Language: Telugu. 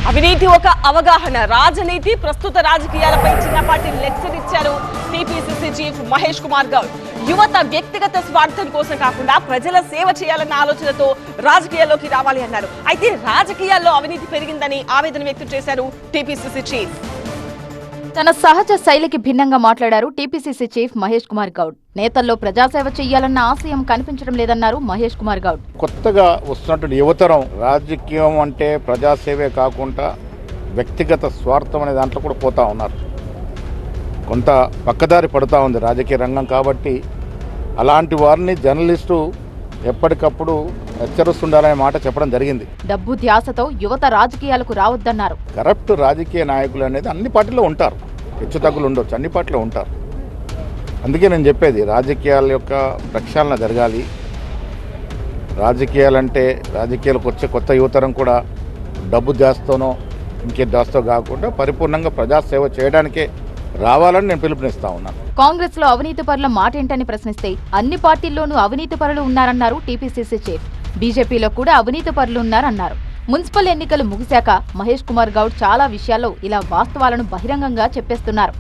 అవినీతి ఒక అవగాహన, రాజనీతి ప్రస్తుత రాజకీయాలపై చిన్నపాటి లెక్చర్ ఇచ్చారు టీపీసీసీ చీఫ్ మహేష్ కుమార్ గౌడ్. యువత వ్యక్తిగత స్వార్థం కోసం కాకుండా ప్రజల సేవ చేయాలన్న ఆలోచనతో రాజకీయాల్లోకి రావాలి అన్నారు. అయితే రాజకీయాల్లో అవినీతి పెరిగిందని ఆవేదన వ్యక్తం చేశారు టీపీసీసీ చీఫ్. తన సహజ శైలికి భిన్నంగా మాట్లాడారు టీపీసీసీ చీఫ్ మహేష్ కుమార్ గౌడ్. నేతల్లో ప్రజాసేవ చేయాలన్న ఆశయం కనిపించడం లేదన్నారు మహేష్ కుమార్ గౌడ్. కొత్తగా వస్తున్నటువంటి యువతరం రాజకీయం అంటే ప్రజాసేవే కాకుండా వ్యక్తిగత స్వార్థం అనే దాంట్లో కూడా పోతా ఉన్నారు. కొంత పక్కదారి పడుతూ ఉంది రాజకీయ రంగం. కాబట్టి అలాంటి వారిని జర్నలిస్టు ఎప్పటికప్పుడు హెచ్చరిస్తుండాలనే మాట చెప్పడం జరిగింది. డబ్బు ధ్యాసతో యువత రాజకీయాలకు రావద్దన్నారు. కరప్ట్ రాజకీయ నాయకులు అనేది అన్ని పార్టీలో ఉంటారు, హెచ్చు తగ్గులు ఉండొచ్చు, అన్ని పార్టీలో ఉంటారు. అందుకే నేను చెప్పేది రాజకీయాల యొక్క ప్రక్షాళన జరగాలి. రాజకీయాలంటే రాజకీయాలకు వచ్చే కొత్త యువతరం కూడా డబ్బు ధ్యాసతోనో ఇంకే ధ్యాసతో కాకుండా పరిపూర్ణంగా ప్రజాసేవ చేయడానికే రావాలని నేను పిలుపునిస్తా ఉన్నాను. కాంగ్రెస్ లో అవినీతి పరుల మాటేంటని ప్రశ్నిస్తే అన్ని పార్టీల్లోనూ అవినీతి పరులు ఉన్నారన్నారు టీపీసీసీ చీఫ్. బీజేపీలో కూడా అవినీతి పరులు ఉన్నారన్నారు. మున్సిపల్ ఎన్నికలు ముగిశాక మహేష్ కుమార్ గౌడ్ చాలా విషయాల్లో ఇలా వాస్తవాలను బహిరంగంగా చెప్పేస్తున్నారు.